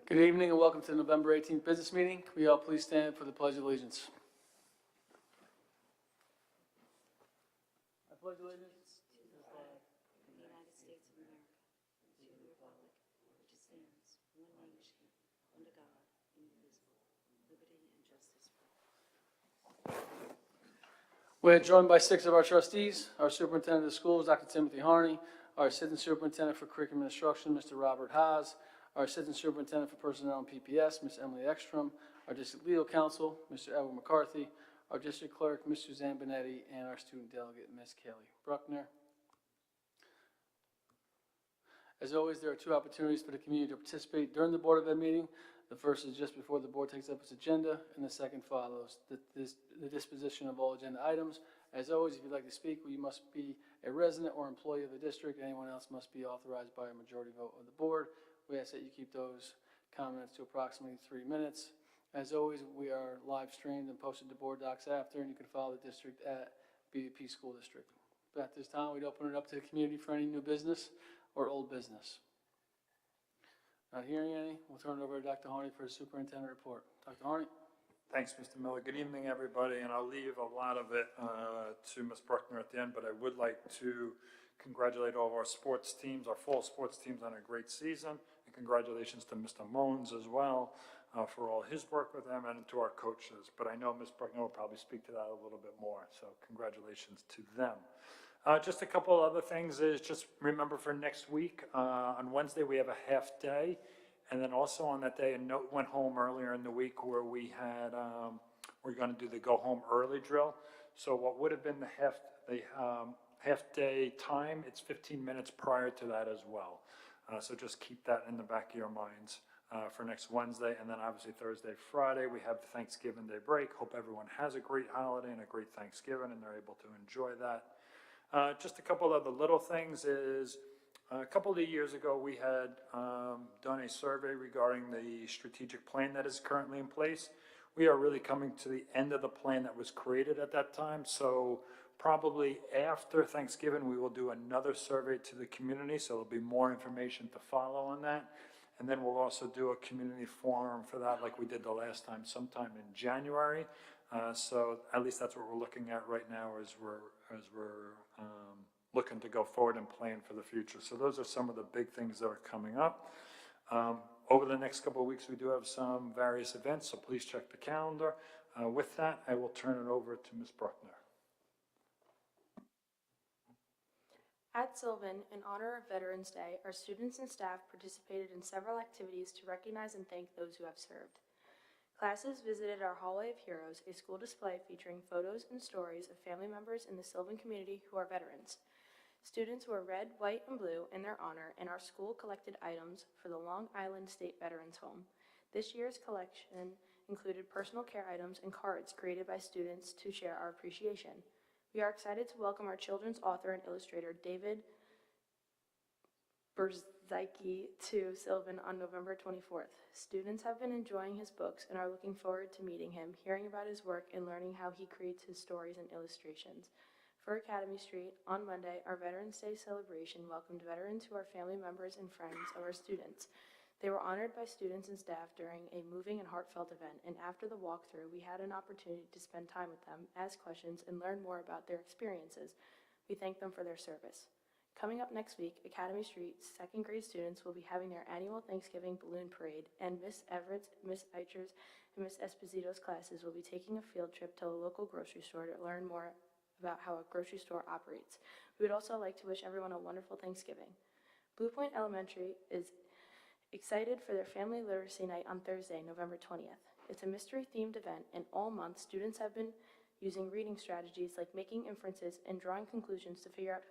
Good evening and welcome to the November 18th business meeting. Can we all please stand for the Pledge of Allegiance? I pledge allegiance To the flag of the United States of America, and to the republic which stands one nation, under God, indivisible, liberty and justice for all. We're joined by 6 of our trustees, our superintendent of schools, Dr. Timothy Harney, our assistant superintendent for curriculum and instruction, Mr. Robert Haas, our assistant superintendent for personnel and PPS, Ms. Emily Ekstrom, our district legal counsel, Mr. Edward McCarthy, our district clerk, Ms. Suzanne Benetti, and our student delegate, Ms. Kaylee Bruckner. As always, there are 2 opportunities for the community to participate during the Board of Ed meeting. The first is just before the board takes up its agenda, and the second follows the disposition of all agenda items. As always, if you'd like to speak, you must be a resident or employee of the district. Anyone else must be authorized by a majority vote of the board. We ask that you keep those comments to approximately 3 minutes. As always, we are live streamed and posted to board docs after, and you can follow the district at BBP School District. But at this time, we'd open it up to the community for any new business or old business. Not hearing any, we'll turn it over to Dr. Harney for his superintendent report. Dr. Harney? Thanks, Mr. Miller. Good evening, everybody, and I'll leave a lot of it to Ms. Bruckner at the end, but I would like to congratulate all of our sports teams, our fall sports teams, on a great season, and congratulations to Mr. Mones as well for all his work with them, and to our coaches. But I know Ms. Bruckner will probably speak to that a little bit more, so congratulations to them. Just a couple other things is just remember for next week, on Wednesday we have a half day, and then also on that day a note went home earlier in the week where we had, we're going to do the go home early drill. So what would have been the half day time, it's 15 minutes prior to that as well. So just keep that in the back of your minds for next Wednesday, and then obviously Thursday, Friday, we have the Thanksgiving Day break. Hope everyone has a great holiday and a great Thanksgiving and they're able to enjoy that. Just a couple other little things is, a couple of years ago, we had done a survey regarding the strategic plan that is currently in place. We are really coming to the end of the plan that was created at that time. So probably after Thanksgiving, we will do another survey to the community. So there'll be more information to follow on that. And then we'll also do a community forum for that like we did the last time, sometime in January. So at least that's what we're looking at right now as we're looking to go forward and plan for the future. So those are some of the big things that are coming up. Over the next couple of weeks, we do have some various events, so please check the calendar. With that, I will turn it over to Ms. Bruckner. At Sylvan, in honor of Veterans Day, our students and staff participated in several activities to recognize and thank those who have served. Classes visited our Hallway of Heroes, a school display featuring photos and stories of family members in the Sylvan community who are veterans. Students wore red, white, and blue in their honor, and our school collected items for the Long Island State Veterans Home. This year's collection included personal care items and cards created by students to share our appreciation. We are excited to welcome our children's author and illustrator, David Berzicki, to Sylvan on November 24th. Students have been enjoying his books and are looking forward to meeting him, hearing about his work, and learning how he creates his stories and illustrations. For Academy Street, on Monday, our Veterans Day celebration welcomed veterans who are family members and friends of our students. They were honored by students and staff during a moving and heartfelt event, and after the walkthrough, we had an opportunity to spend time with them, ask questions, and learn more about their experiences. We thank them for their service. Coming up next week, Academy Street second grade students will be having their annual Thanksgiving balloon parade, and Miss Everett's, Miss Eicher's, and Miss Esposito's classes will be taking a field trip to a local grocery store to learn more about how a grocery store operates. We would also like to wish everyone a wonderful Thanksgiving. Blue Point Elementary is excited for their Family Literacy Night on Thursday, November 20th. It's a mystery-themed event, and all month students have been using reading strategies like making inferences and drawing conclusions to figure out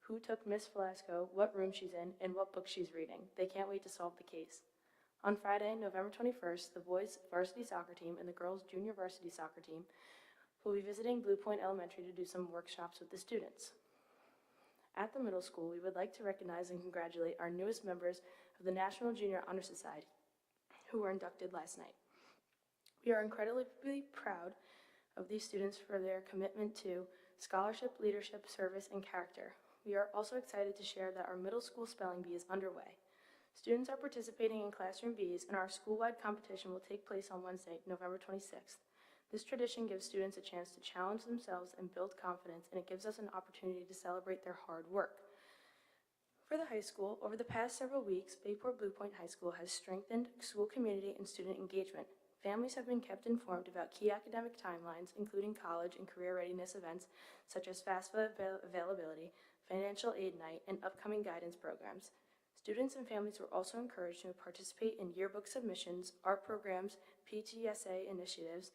who took Miss Velasco, what room she's in, and what book she's reading. They can't wait to solve the case. On Friday, November 21st, the boys' varsity soccer team and the girls' junior varsity soccer team will be visiting Blue Point Elementary to do some workshops with the students. At the middle school, we would like to recognize and congratulate our newest members of the National Junior Honor Society, who were inducted last night. We are incredibly proud of these students for their commitment to scholarship, leadership, service, and character. We are also excited to share that our middle school spelling bee is underway. Students are participating in Classroom Bees, and our school-wide competition will take place on Wednesday, November 26th. This tradition gives students a chance to challenge themselves and build confidence, and it gives us an opportunity to celebrate their hard work. For the high school, over the past several weeks, Bayport Blue Point High School has strengthened school community and student engagement. Families have been kept informed about key academic timelines, including college and career readiness events such as FAFSA availability, financial aid night, and upcoming guidance programs. Students and families were also encouraged to participate in yearbook submissions, art programs, PTSA initiatives,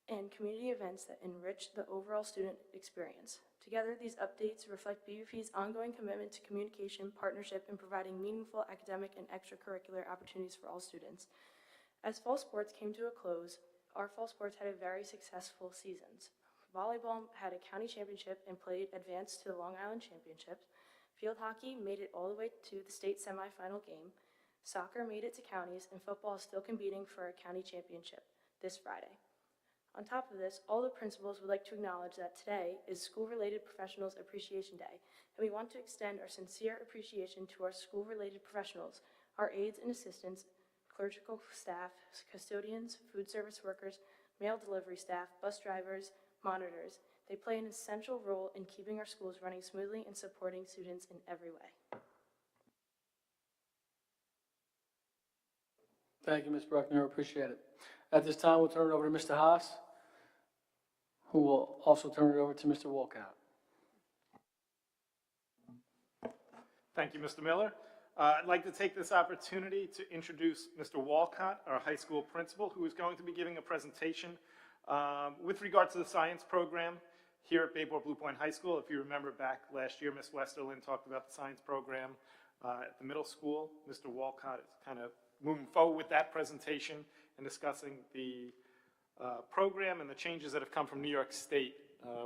and community events that enrich the overall student experience. Together, these updates reflect BBP's ongoing commitment to communication, partnership, and providing meaningful academic and extracurricular opportunities for all students. As fall sports came to a close, our fall sports had a very successful seasons. Volleyball had a county championship and played advanced to the Long Island Championships. Field hockey made it all the way to the state semifinal game. Soccer made it to counties, and football is still competing for a county championship this Friday. On top of this, all the principals would like to acknowledge that today is School-Related Professionals Appreciation Day, and we want to extend our sincere appreciation to our school-related professionals, our aides and assistants, clerical staff, custodians, food service workers, mail delivery staff, bus drivers, monitors. They play an essential role in keeping our schools running smoothly and supporting students in every way. Thank you, Ms. Bruckner. Appreciate it. At this time, we'll turn it over to Mr. Haas, who will also turn it over to Mr. Walcott. Thank you, Mr. Miller. I'd like to take this opportunity to introduce Mr. Walcott, our high school principal, who is going to be giving a presentation with regard to the science program here at Bayport Blue Point High School. If you remember back last year, Ms. Westerlin talked about the science program at the middle school. Mr. Walcott is kind of moving forward with that presentation and discussing the program and the changes that have come from New York State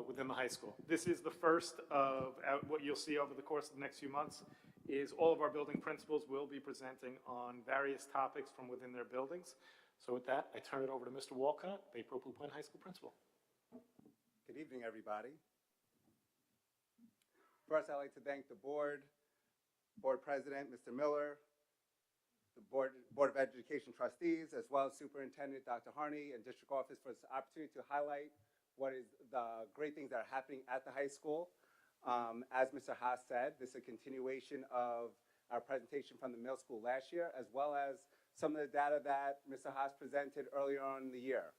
within the high school. This is the first of what you'll see over the course of the next few months is all of our building principals will be presenting on various topics from within their buildings. So with that, I turn it over to Mr. Walcott, Bayport Blue Point High School principal. Good evening, everybody. First, I'd like to thank the board president, Mr. Miller, the Board of Education trustees, as well as Superintendent Dr. Harney and District Office for this opportunity to highlight what is the great things that are happening at the high school. As Mr. Haas said, this is a continuation of our presentation from the middle school last year, as well as some of the data that Mr. Haas presented earlier on in the year.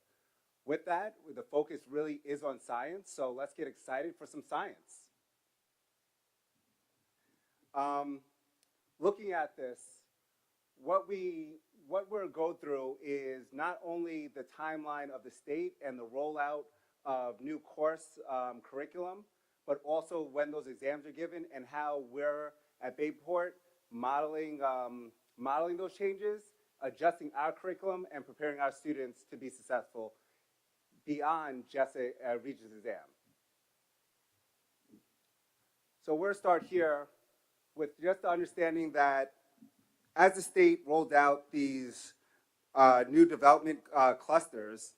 With that, the focus really is on science, so let's get excited for some science. Looking at this, what we'll go through is not only the timeline of the state and the rollout of new course curriculum, but also when those exams are given and how we're at Bayport modeling those changes, adjusting our curriculum, and preparing our students to be successful beyond just a Regents exam. So we'll start here with just the understanding that as the state rolled out these new development clusters,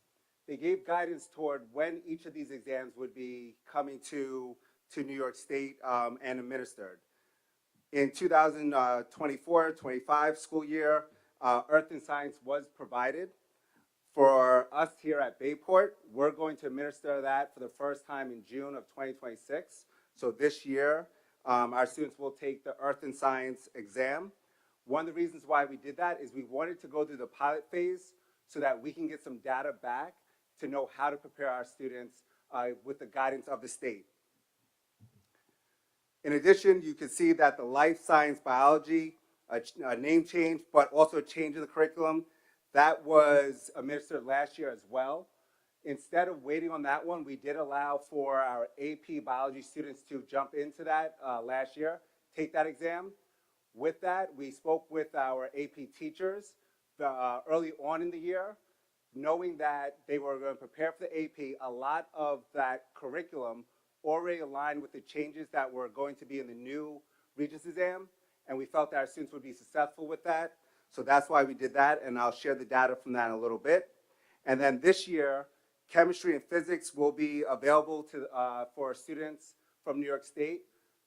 they gave guidance toward when each of these exams would be coming to New York State and administered. In 2024-25 school year, Earth and Science was provided. For us here at Bayport, we're going to administer that for the first time in June of 2026. So this year, our students will take the Earth and Science exam. One of the reasons why we did that is we wanted to go through the pilot phase so that we can get some data back to know how to prepare our students with the guidance of the state. In addition, you can see that the life science biology, a name change, but also a change in the curriculum, that was administered last year as well. Instead of waiting on that one, we did allow for our AP biology students to jump into that last year, take that exam. With that, we spoke with our AP teachers early on in the year, knowing that they were going to prepare for the AP. A lot of that curriculum already aligned with the changes that were going to be in the new Regents exam, and we felt that our students would be successful with that. So that's why we did that, and I'll share the data from that in a little bit. And then this year, chemistry and physics will be available for students from New York State.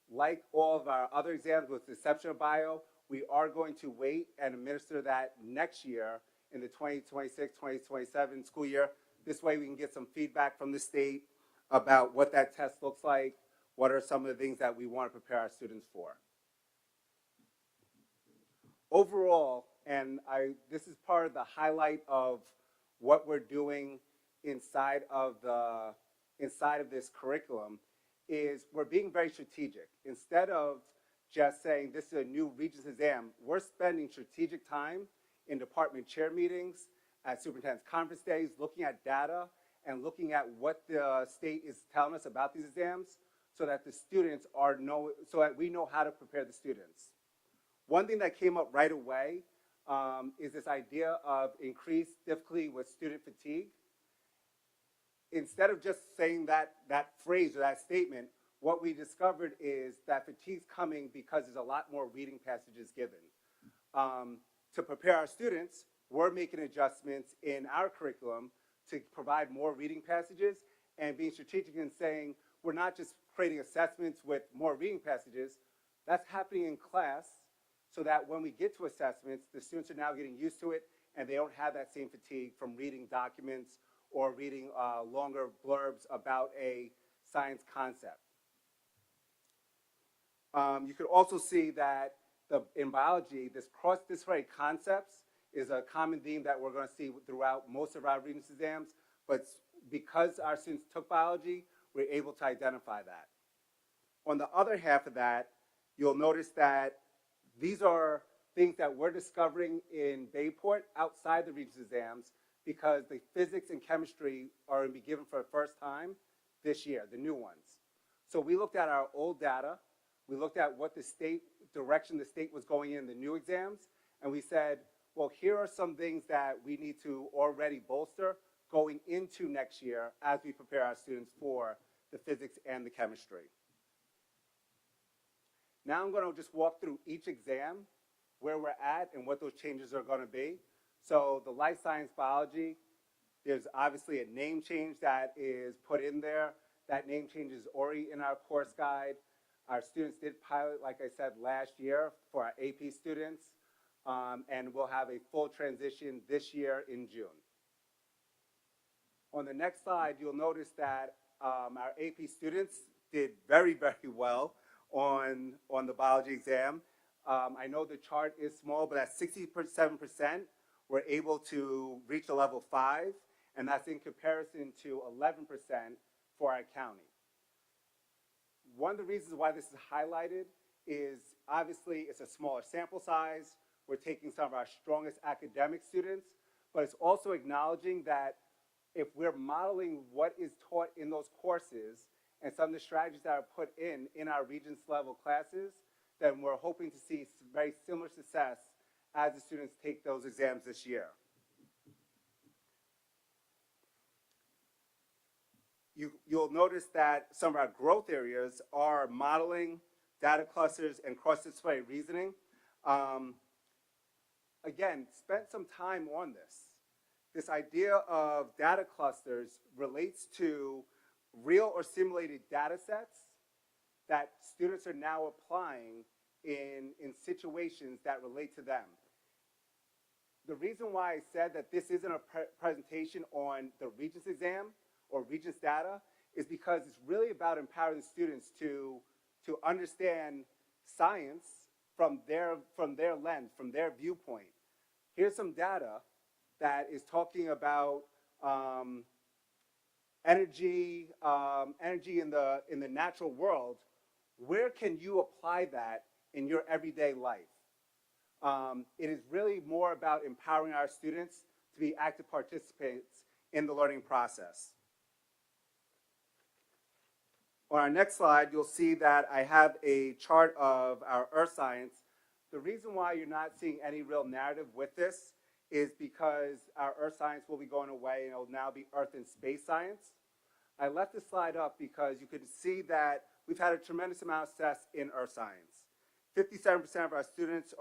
Like all of our other exams, with the exception of bio, We are going to wait and administer that next year in the 2026-2027 school year. This way we can get some feedback from the state about what that test looks like, what are some of the things that we want to prepare our students for. Overall, and this is part of the highlight of what we're doing inside of this curriculum, is we're being very strategic. Instead of just saying this is a new Regents exam, we're spending strategic time in department chair meetings, at superintendent's conference days, looking at data and looking at what the state is telling us about these exams, so that the students so that we know how to prepare the students. One thing that came up right away is this idea of increased difficulty with student fatigue. Instead of just saying that phrase or that statement, what we discovered is that fatigue's coming because there's a lot more reading passages given. To prepare our students, we're making adjustments in our curriculum to provide more reading passages and being strategic in saying we're not just creating assessments with more reading passages. That's happening in class so that when we get to assessments, the students are now getting used to it and they don't have that same fatigue from reading documents or reading longer blurbs about a science concept. You could also see that in biology, this cross-disciplinary concepts is a common theme that we're going to see throughout most of our Regents exams, but because our students took biology, we're able to identify that. On the other half of that, you'll notice that these are things that we're discovering in Bayport outside the Regents exams, because the physics and chemistry are going to be given for the first time this year, the new ones. So we looked at our old data, we looked at what the direction the state was going in the new exams, and we said, well, here are some things that we need to already bolster going into next year as we prepare our students for the physics and the chemistry. Now I'm going to just walk through each exam, where we're at and what those changes are going to be. So the life science biology, there's obviously a name change that is put in there. That name change is already in our course guide. Our students did pilot, like I said, last year for our AP students, and we'll have a full transition this year in June. On the next slide, you'll notice that our AP students did very, very well on the biology exam. I know the chart is small, but at 67%, we're able to reach a level 5, and that's in comparison to 11% for our county. One of the reasons why this is highlighted is obviously it's a smaller sample size. We're taking some of our strongest academic students, but it's also acknowledging that if we're modeling what is taught in those courses and some of the strategies that are put in our Regents level classes, then we're hoping to see very similar success as the students take those exams this year. You'll notice that some of our growth areas are modeling, data clusters, and cross-disciplinary reasoning. Again, spent some time on this. This idea of data clusters relates to real or simulated data sets that students are now applying in situations that relate to them. The reason why I said that this isn't a presentation on the Regents exam or Regents data is because it's really about empowering students to understand science from their lens, from their viewpoint. Here's some data that is talking about energy in the natural world. Where can you apply that in your everyday life? It is really more about empowering our students to be active participants in the learning process. On our next slide, you'll see that I have a chart of our earth science. The reason why you're not seeing any real narrative with this is because our earth science will be going away and it will now be earth and space science. I left this slide up because you could see that we've had a tremendous amount of success in earth science. 57% of our students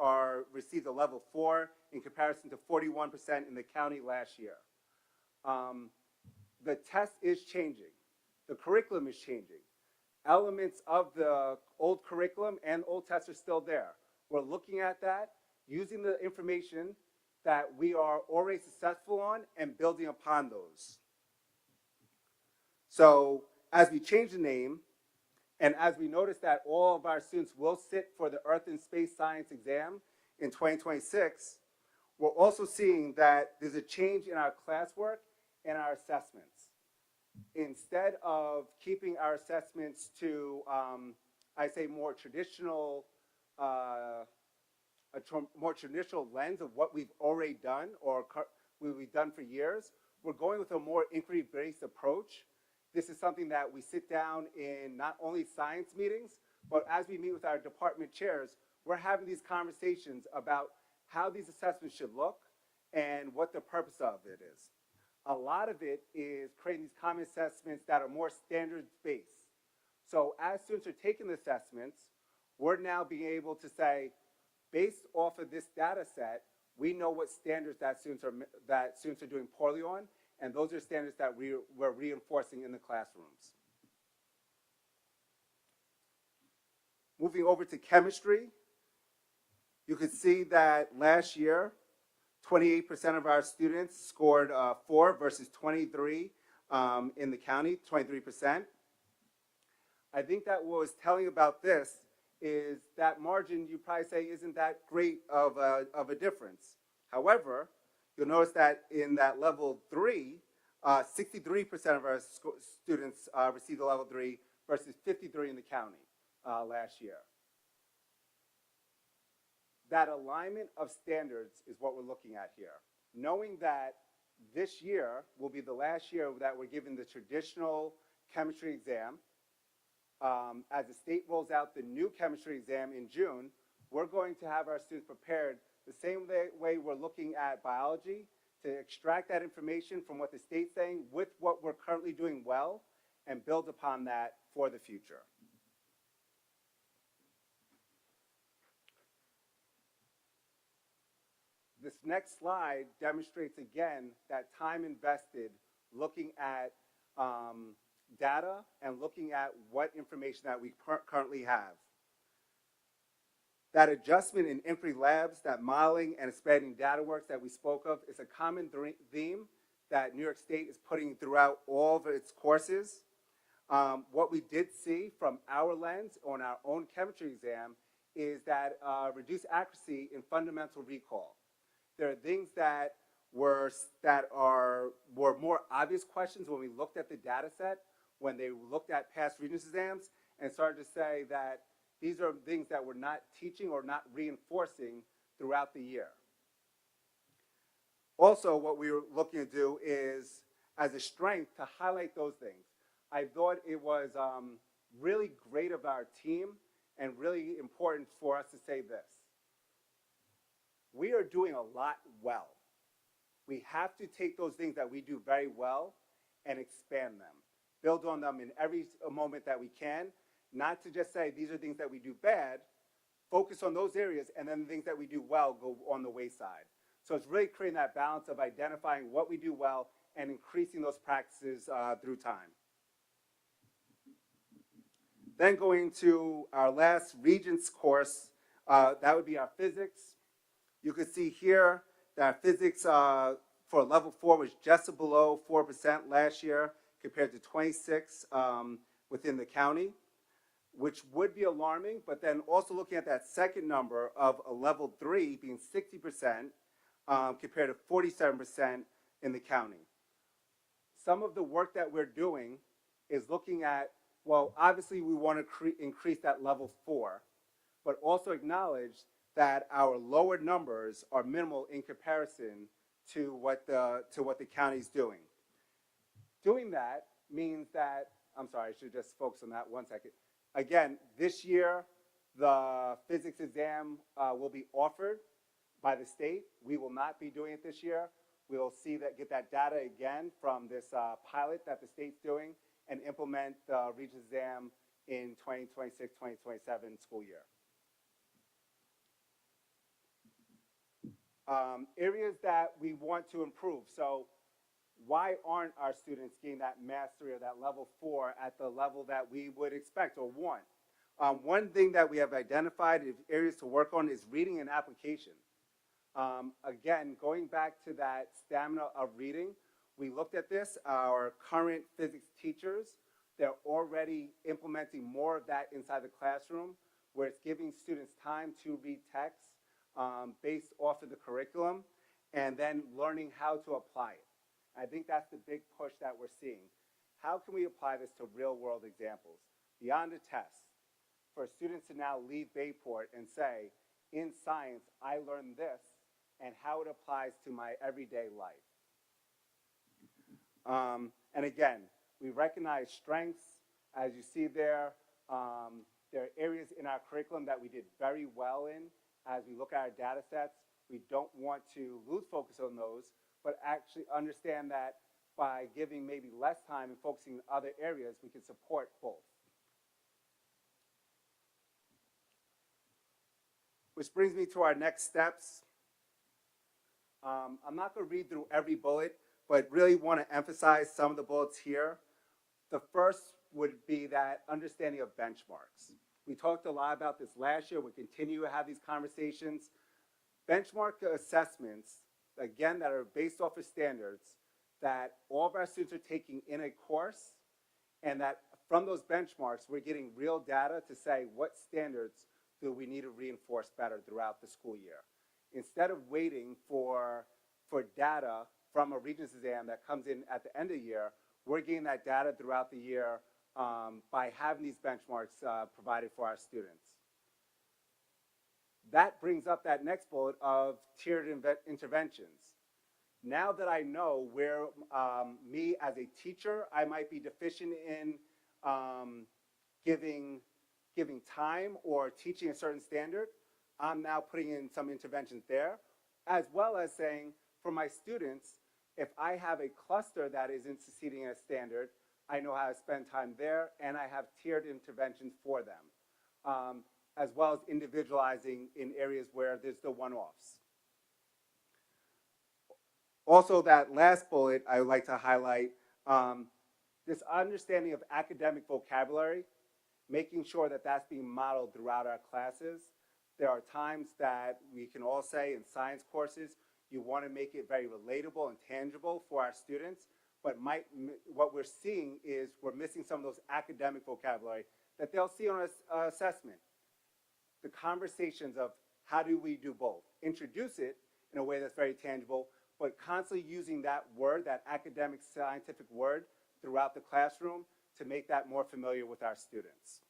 received a level 4 in comparison to 41% in the county last year. The test is changing. The curriculum is changing. Elements of the old curriculum and old tests are still there. We're looking at that, using the information that we are already successful on and building upon those. So as we change the name, and as we notice that all of our students will sit for the Earth and Space Science exam in 2026, we're also seeing that there's a change in our classwork and our assessments. Instead of keeping our assessments to, I say, more traditional, more traditional lens of what we've already done or we've done for years, we're going with a more inquiry-based approach. This is something that we sit down in not only science meetings, but as we meet with our department chairs, we're having these conversations about how these assessments should look and what the purpose of it is. A lot of it is creating these common assessments that are more standards-based. So as students are taking the assessments, we're now being able to say, based off of this data set, we know what standards that students are doing poorly on, and those are standards that we're reinforcing in the classrooms. Moving over to chemistry, you can see that last year, 28% of our students scored 4 versus 23 in the county, 23%. I think that what was telling about this is that margin, you probably say, isn't that great of a difference. However, you'll notice that in that level 3, 63% of our students received a level 3 versus 53 in the county last year. That alignment of standards is what we're looking at here. Knowing that this year will be the last year that we're giving the traditional chemistry exam, as the state rolls out the new chemistry exam in June, we're going to have our students prepared the same way we're looking at biology to extract that information from what the state's saying with what we're currently doing well and build upon that for the future. This next slide demonstrates again that time invested looking at data and looking at what information that we currently have. That adjustment in inquiry labs, that modeling and expanding data works that we spoke of is a common theme that New York State is putting throughout all of its courses. What we did see from our lens on our own chemistry exam is that reduced accuracy in fundamental recall. There are things that were more obvious questions when we looked at the data set, when they looked at past Regents exams, and started to say that these are things that we're not teaching or not reinforcing throughout the year. Also, what we were looking to do is, as a strength, to highlight those things. I thought it was really great of our team and really important for us to say this. We are doing a lot well. We have to take those things that we do very well and expand them, build on them in every moment that we can, not to just say these are things that we do bad, focus on those areas, and then the things that we do well go on the wayside. So it's really creating that balance of identifying what we do well and increasing those practices through time. Then going to our last Regents course, that would be our physics. You can see here that physics for level 4 was just below 4% last year compared to 26 within the county, which would be alarming, but then also looking at that second number of a level 3 being 60% compared to 47% in the county. Some of the work that we're doing is looking at, well, obviously we want to increase that level 4, but also acknowledge that our lower numbers are minimal in comparison to what the county's doing. Doing that means that, I'm sorry, I should just focus on that 1 second. Again, this year, the physics exam will be offered by the state. We will not be doing it this year. We'll get that data again from this pilot that the state's doing and implement the Regents exam in 2026-2027 school year. Areas that we want to improve. So why aren't our students getting that mastery or that level 4 at the level that we would expect or want? One thing that we have identified as areas to work on is reading and application. Again, going back to that stamina of reading, we looked at this. Our current physics teachers, they're already implementing more of that inside the classroom, where it's giving students time to read text based off of the curriculum, and then learning how to apply it. I think that's the big push that we're seeing. How can we apply this to real-world examples? Beyond a test, for students to now leave Bayport and say, in science, I learned this, and how it applies to my everyday life. And again, we recognize strengths. As you see there, there are areas in our curriculum that we did very well in. As we look at our data sets, we don't want to lose focus on those, but actually understand that by giving maybe less time and focusing in other areas, we can support both. Which brings me to our next steps. I'm not going to read through every bullet, but really want to emphasize some of the bullets here. The first would be that understanding of benchmarks. We talked a lot about this last year. We continue to have these conversations. Benchmark assessments, again, that are based off of standards that all of our students are taking in a course, and that from those benchmarks, we're getting real data to say what standards do we need to reinforce better throughout the school year. Instead of waiting for data from a Regents exam that comes in at the end of the year, we're getting that data throughout the year by having these benchmarks provided for our students. That brings up that next bullet of tiered interventions. Now that I know where me as a teacher, I might be deficient in giving time or teaching a certain standard, I'm now putting in some interventions there, as well as saying, for my students, if I have a cluster that isn't succeeding at standard, I know how to spend time there, and I have tiered interventions for them, as well as individualizing in areas where there's the one-offs. Also, that last bullet I would like to highlight, this understanding of academic vocabulary, making sure that that's being modeled throughout our classes. There are times that we can all say in science courses, you want to make it very relatable and tangible for our students, but what we're seeing is we're missing some of those academic vocabulary that they'll see on an assessment. The conversations of how do we do both? Introduce it in a way that's very tangible, but constantly using that word, that academic scientific word throughout the classroom to make that more familiar with our students.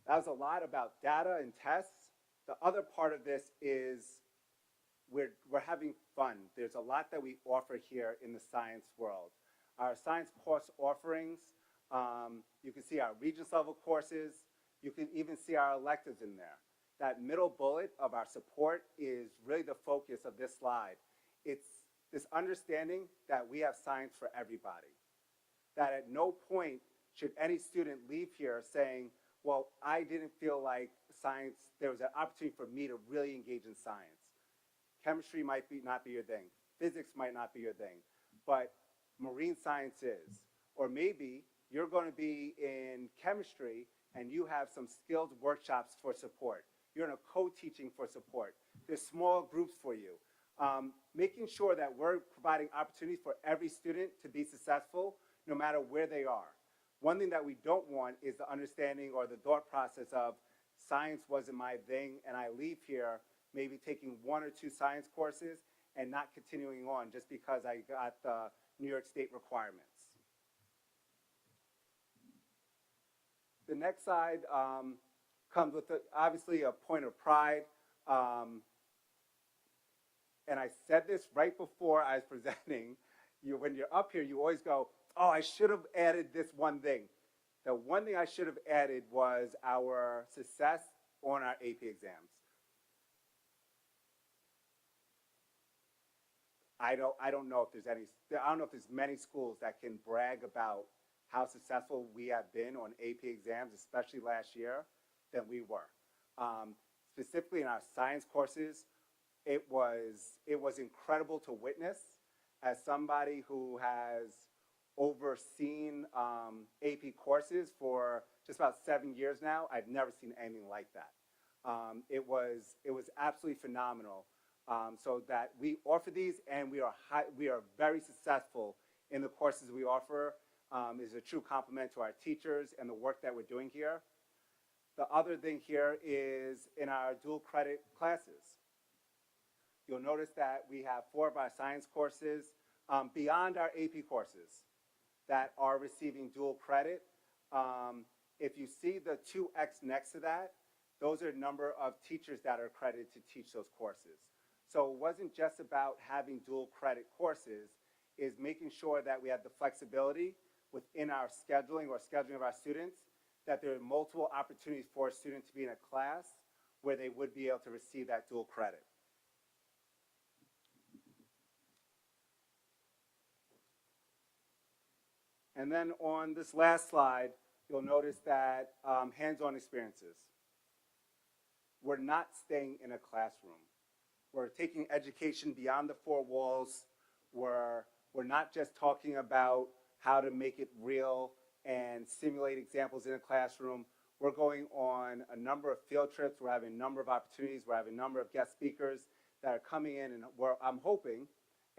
That was a lot about data and tests. The other part of this is we're having fun. There's a lot that we offer here in the science world. Our science course offerings, you can see our Regents level courses. You can even see our electives in there. That middle bullet of our support is really the focus of this slide. It's this understanding that we have science for everybody. That at no point should any student leave here saying, well, I didn't feel like science, there was an opportunity for me to really engage in science. Chemistry might not be your thing. Physics might not be your thing. But marine science is. Or maybe you're going to be in chemistry and you have some skilled workshops for support. You're in a co-teaching for support. There's small groups for you. Making sure that we're providing opportunities for every student to be successful no matter where they are. One thing that we don't want is the understanding or the thought process of science wasn't my thing and I leave here maybe taking 1 or 2 science courses and not continuing on just because I got the New York State requirements. The next slide comes with obviously a point of pride. And I said this right before I was presenting. When you're up here, you always go, oh, I should have added this one thing. The one thing I should have added was our success on our AP exams. I don't know if there's many schools that can brag about how successful we have been on AP exams, especially last year, than we were. Specifically in our science courses, it was incredible to witness as somebody who has overseen AP courses for just about 7 years now, I've never seen anything like that. It was absolutely phenomenal. So that we offer these, and we are very successful in the courses we offer. Is a true compliment to our teachers and the work that we're doing here. The other thing here is in our dual credit classes. You'll notice that we have 4 of our science courses beyond our AP courses that are receiving dual credit. If you see the 2X next to that, those are the number of teachers that are accredited to teach those courses. So it wasn't just about having dual credit courses, is making sure that we have the flexibility within our scheduling or scheduling of our students, that there are multiple opportunities for a student to be in a class where they would be able to receive that dual credit. And then on this last slide, you'll notice that hands-on experiences. We're not staying in a classroom. We're taking education beyond the 4 walls. We're not just talking about how to make it real and simulate examples in a classroom. We're going on a number of field trips. We're having a number of opportunities. We're having a number of guest speakers that are coming in, and I'm hoping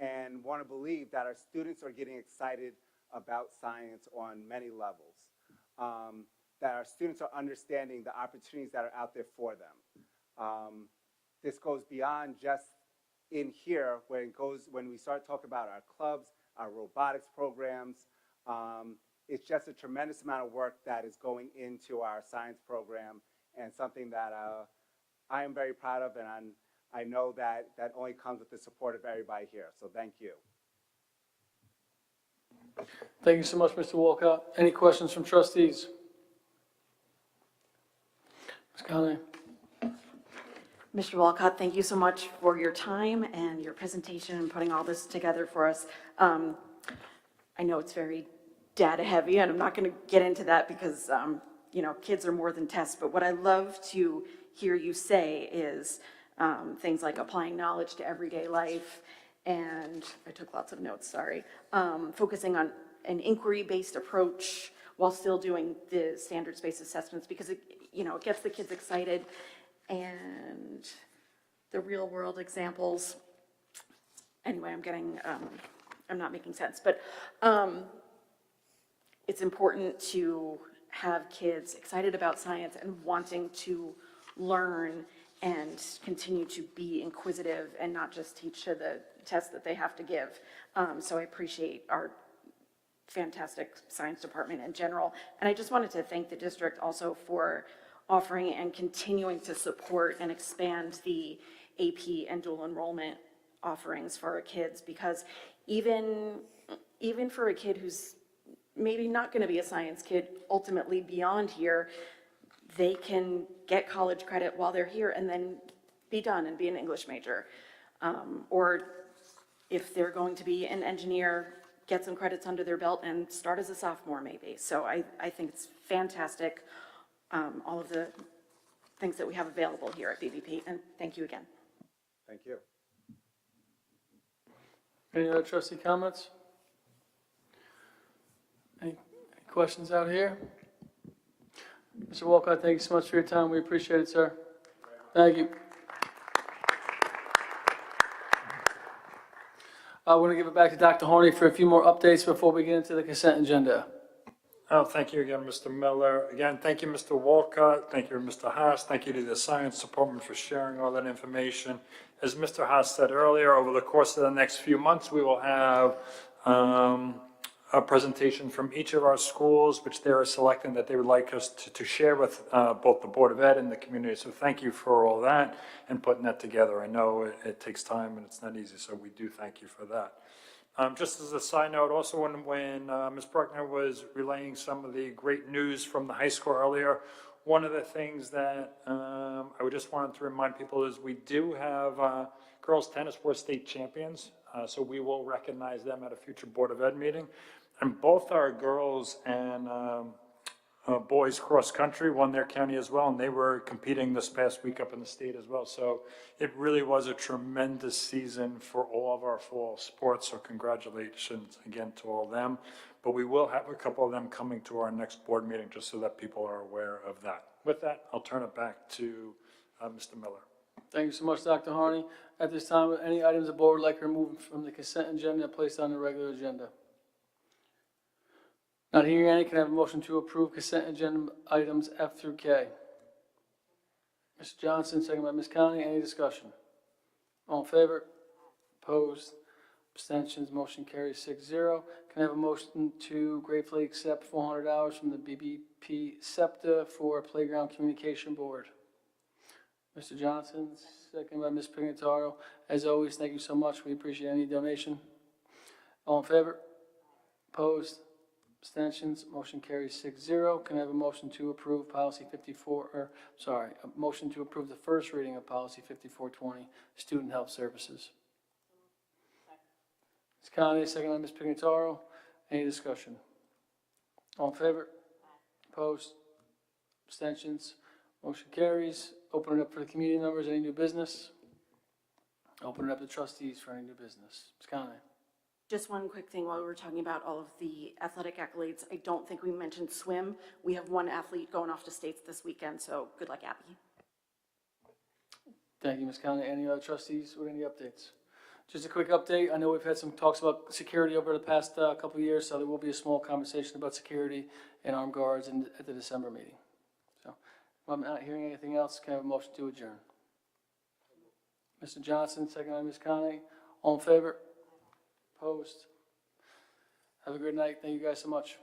and want to believe that our students are getting excited about science on many levels, that our students are understanding the opportunities that are out there for them. This goes beyond just in here, when we start talking about our clubs, our robotics programs. It's just a tremendous amount of work that is going into our science program, and something that I am very proud of, and I know that only comes with the support of everybody here. So thank you. Thank you so much, Mr. Walcott. Any questions from trustees? Ms. Conley? Mr. Walcott, thank you so much for your time and your presentation and putting all this together for us. I know it's very data heavy, and I'm not going to get into that because, kids are more than tests, but what I love to hear you say is things like applying knowledge to everyday life, and I took lots of notes, sorry, focusing on an inquiry-based approach while still doing the standards-based assessments, because it gets the kids excited, and the real-world examples. Anyway, I'm not making sense, but it's important to have kids excited about science and wanting to learn and continue to be inquisitive and not just teach to the test that they have to give. So I appreciate our fantastic science department in general. And I just wanted to thank the district also for offering and continuing to support and expand the AP and dual enrollment offerings for our kids, because even for a kid who's maybe not going to be a science kid ultimately beyond here, they can get college credit while they're here and then be done and be an English major. Or if they're going to be an engineer, get some credits under their belt and start as a sophomore maybe. So I think it's fantastic, all of the things that we have available here at BBP, and thank you again. Thank you. Any other trustee comments? Any questions out here? Mr. Walcott, thank you so much for your time. We appreciate it, sir. Thank you. I want to give it back to Dr. Horney for a few more updates before we get into the consent agenda. Oh, thank you again, Mr. Miller. Again, thank you, Mr. Walcott. Thank you, Mr. Haas. Thank you to the Science Department for sharing all that information. As Mr. Haas said earlier, over the course of the next few months, we will have a presentation from each of our schools, which they are selecting that they would like us to share with both the Board of Ed and the community. So thank you for all that and putting that together. I know it takes time and it's not easy, so we do thank you for that. Just as a side note, also when Ms. Bruckner was relaying some of the great news from the high school earlier, one of the things that I would just wanted to remind people is we do have girls tennis were state champions, so we will recognize them at a future Board of Ed meeting. And both our girls and boys cross country, won their county as well, and they were competing this past week up in the state as well. So it really was a tremendous season for all of our fall sports, so congratulations again to all of them. But we will have a couple of them coming to our next board meeting, just so that people are aware of that. With that, I'll turn it back to Mr. Miller. Thank you so much, Dr. Harney. At this time, any items the board would like removed from the consent agenda and placed on the regular agenda? Not hearing any, can I have a motion to approve consent agenda items F through K? Mr. Johnson, second by Ms. Conley. Any discussion? All in favor? Opposed? Abstentions? Motion carries 6-0. Can I have a motion to gratefully accept $400 from the BBP SEPTA for Playground Communication Board? Mr. Johnson, second by Ms. Pignataro. As always, thank you so much. We appreciate any donation. All in favor? Opposed? Abstentions? Motion carries 6-0. Can I have a motion to approve policy 54, a motion to approve the first reading of policy 5420, student health services? Ms. Conley, second by Ms. Pignataro. Any discussion? All in favor? Opposed? Abstentions? Motion carries. Open it up for the community members. Any new business? Open it up to trustees for any new business. Ms. Conley. Just one quick thing while we were talking about all of the athletic accolades. I don't think we mentioned swim. We have one athlete going off to states this weekend, so good luck, Abby. Thank you, Ms. Conley. Any other trustees with any updates? Just a quick update. I know we've had some talks about security over the past couple of years, so there will be a small conversation about security and armed guards at the December meeting. So if I'm not hearing anything else, can I have a motion to adjourn? Mr. Johnson, second by Ms. Conley. All in favor? Opposed? Have a good night. Thank you guys so much.